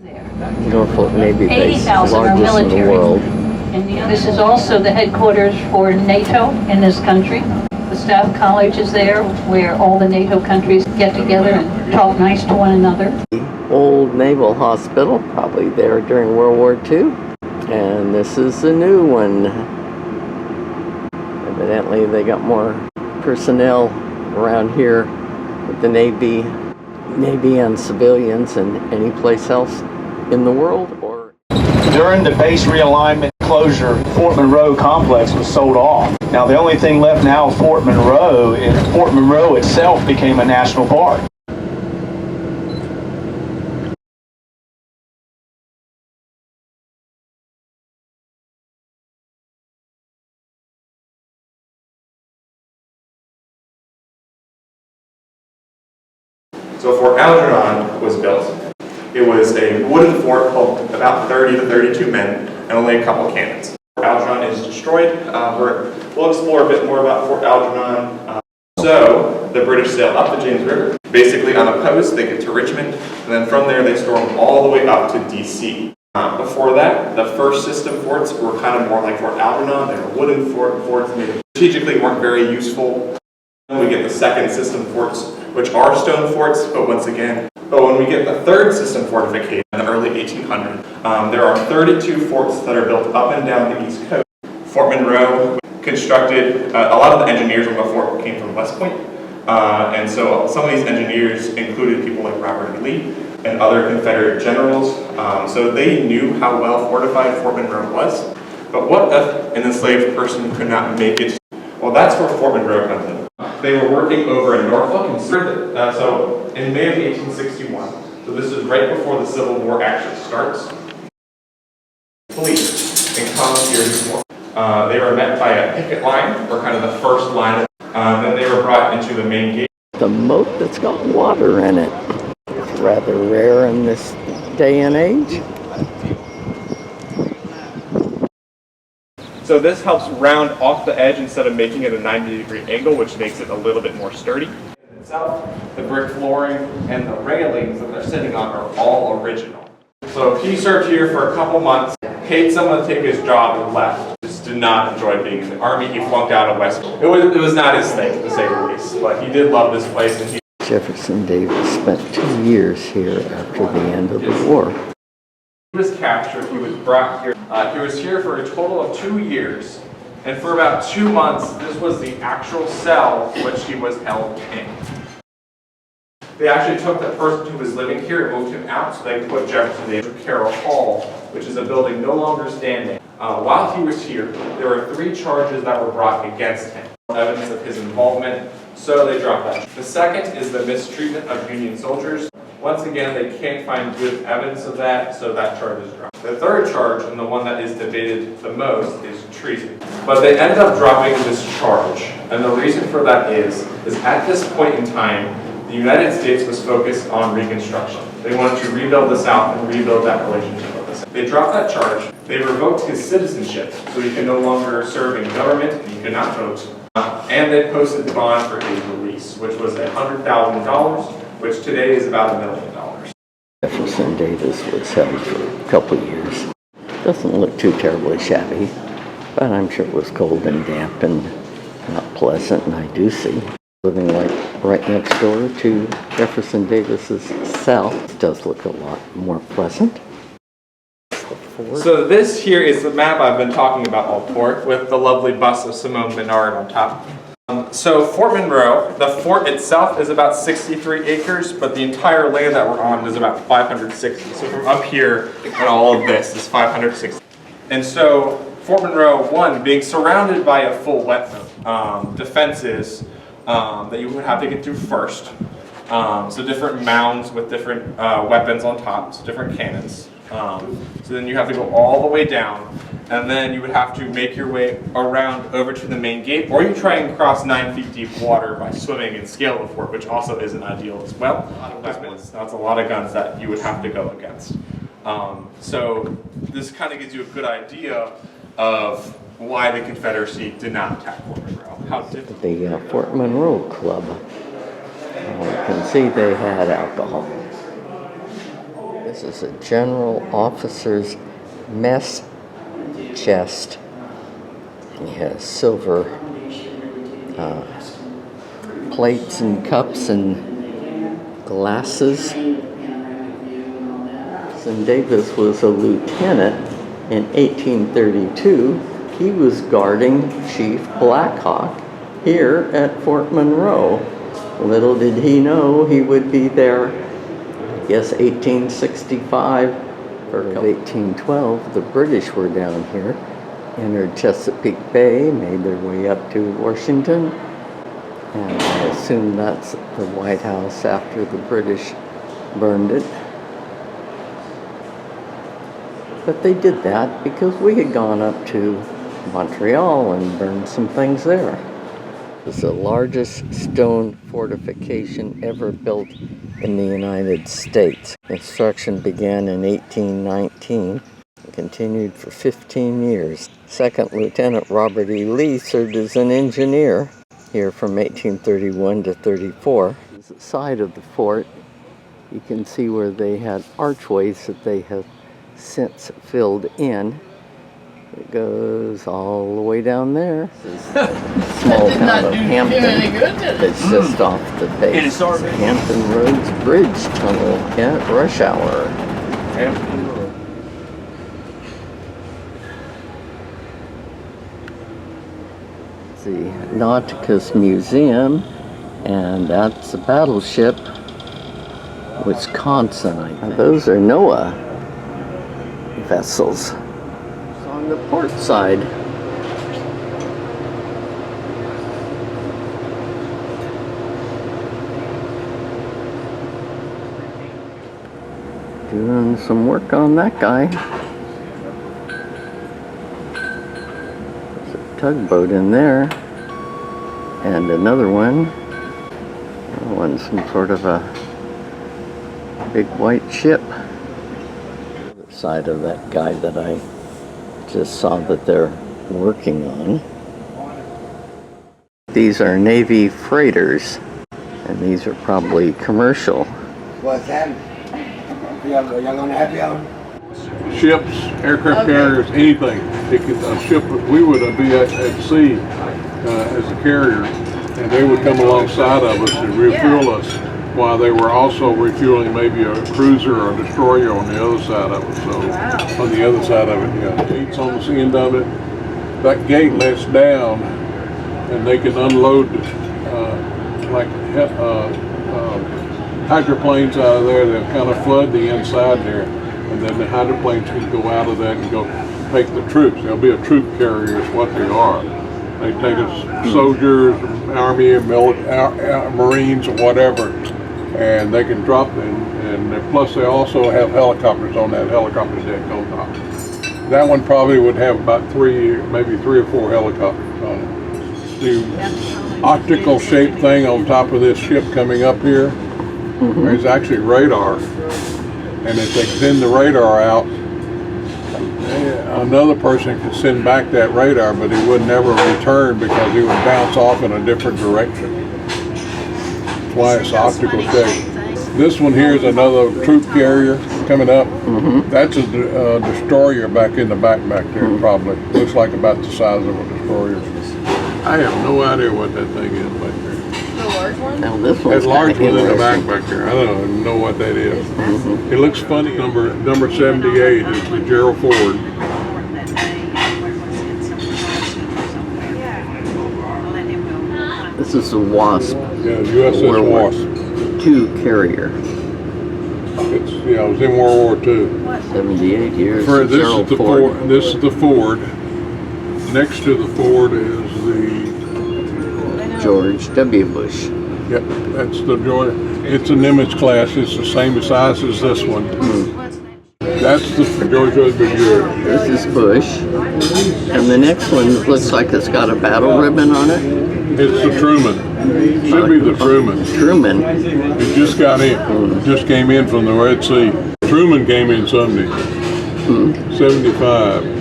Norfolk Navy base, 80,000 are largest in the military. world. And this is also the headquarters for NATO in this country. The staff college is there where all the NATO countries get together and talk nice to one another. Old Naval Hospital, probably there during World War II. And this is the new one. Evidently they got more personnel around here with the Navy and civilians than any place else in the world. During the base realignment closure, Fort Monroe complex was sold off. Now the only thing left now of Fort Monroe is Fort Monroe itself became a national park. So Fort Algernon was built. It was a wooden fort of about 30 to 32 men and only a couple cannons. Fort Algernon is destroyed. We'll explore a bit more about Fort Algernon. So the British sailed up the James River. Basically on a post, they get to Richmond, and then from there they stormed all the way up to DC. Before that, the first system forts were kind of more like Fort Algernon. They were wooden forts, maybe strategically weren't very useful. We get the second system forts, which are stone forts, but once again, when we get the third system fortification in the early 1800s, there are 32 forts that are built up and down the East Coast. Fort Monroe constructed, a lot of the engineers on the fort came from West Point, and so some of these engineers included people like Robert E. Lee and other Confederate generals, so they knew how well fortified Fort Monroe was. But what if an enslaved person could not make it? Well, that's where Fort Monroe comes in. They were working over in Norfolk, and so in May of 1861, so this is right before the Civil War actually starts, police and commandeered the fort. They were met by a picket line, or kind of the first line, then they were brought into the main gate. The moat that's got water in it. It's rather rare in this day and age. So this helps round off the edge instead of making it a 90-degree angle, which makes it a little bit more sturdy. Itself, the brick flooring and the railings that they're sitting on are all original. So he served here for a couple months, paid someone to take his job and left. Just did not enjoy being in the Army. He flunked out of West Point. It was not his thing, to say the least, but he did love this place. And Jefferson Davis spent 2 years here after the end of the war. He was captured, he was brought here. He was here for a total of 2 years, and for about 2 months, this was the actual cell which he was held in. They actually took the person who was living here and moved him out, so they put Jefferson Davis in Carroll Hall, which is a building no longer standing. While he was here, there were 3 charges that were brought against him. Evidence of his involvement, so they dropped that. The second is the mistreatment of Union soldiers. Once again, they can't find good evidence of that, so that charge is dropped. The third charge, and the one that is debated the most, is treason. But they ended up dropping this charge, and the reason for that is at this point in time, the United States was focused on Reconstruction. They wanted to rebuild the South and rebuild that relationship with the South. They dropped that charge. They revoked his citizenship, so he could no longer serve in government, and he could not vote. And they posted the bond for his release, which was $100,000, which today is about $1 million. Jefferson Davis was held for a couple of years. Doesn't look too terribly shabby, but I'm sure it was cold and damp and not pleasant, and I do see living right next door to Jefferson Davis's cell. It does look a lot more pleasant. So this here is the map I've been talking about all for, with the lovely bust of Simone Bernard on top. So Fort Monroe, the fort itself is about 63 acres, but the entire land that we're on is about 560. So from up here, and all of this is 560. And so Fort Monroe, one, being surrounded by a full wetland, defenses that you would have to get through first. So different mounds with different weapons on top, so different cannons. So then you have to go all the way down, and then you would have to make your way around over to the main gate, or you try and cross 9 feet deep water by swimming and scale the fort, which also isn't ideal as well. That's a lot of guns that you would have to go against. So this kind of gives you a good idea of why the Confederacy did not attack Fort Monroe. How difficult. The Fort Monroe Club. You can see they had alcohol. This This is a general officer's mess chest. He has silver plates and cups and glasses. Jefferson Davis was a lieutenant in 1832. He was guarding Chief Black Hawk here at Fort Monroe. Little did he know he would be there, I guess 1865 or 1812. The British were down here, entered Chesapeake Bay, made their way up to Washington, and I assume that's the White House after the British burned it. But they did that because we had gone up to Montreal and burned some things there. It's the largest stone fortification ever built in the United States. Construction began in 1819 and continued for 15 years. Second Lieutenant Robert E. Lee served as an engineer here from 1831 to 34. The side of the fort, you can see where they had archways that they have since filled in. It goes all the way down there. This is the small town of Hampton. It's just off the base. Hampton Roads Bridge Tunnel at rush hour. Hampton Road. The Nauticus Museum, and that's a battleship, Wisconsin, I think. Those are NOAA vessels. On the port side. Doing some work on that guy. There's a tugboat in there. And another one. That one's some sort of a big white ship. The side of that guy that I just saw that they're working on. These are Navy freighters, and these are probably commercial. What's that? Y'all gonna have y'all? Ships, aircraft carriers, anything. A ship, we would be at sea as a carrier, and they would come alongside of us and refuel us while they were also refueling maybe a cruiser or a destroyer on the other side of it. So on the other side of it, yeah, the gate's on the end of it. That gate lets down, and they can unload hydroplanes out of there that kind of flood the inside there, and then the hydroplanes can go out of that and go take the troops. They'll be a troop carrier is what they are. They take us soldiers, army, Marines, or whatever, and they can drop them. And plus they also have helicopters on that helicopter deck on top. That one probably would have about maybe three or four helicopters on it. The optical shaped thing on top of this ship coming up here, there's actually radar. And if they send the radar out, another person could send back that radar, but he would never return because he would bounce off in a different direction. That's why it's optical shape. This one here is another troop carrier coming up. That's a destroyer back in the back there, probably. Looks like about the size of a destroyer. I have no idea what that thing is back there. The large one? Now this one's That large kind one of in the interesting. back there. I don't know what that is. It looks funny. Number 78 is the Gerald Ford. This is a Wasp. Yeah, USS World War Wasp. II carrier. It was in World War II. 78 years. This Gerald is the Ford. Ford. This is the Ford. Next to the Ford is the George W. Bush. Yep, that's the George. It's a Nimitz class. It's the same size as this one. That's the George W. Bush. This is Bush. And the next one looks like it's got a battle ribbon on it. It's the Truman. Should be the Truman. Truman. It just got in. Just came in from the Red Sea. Truman came in Sunday. 75.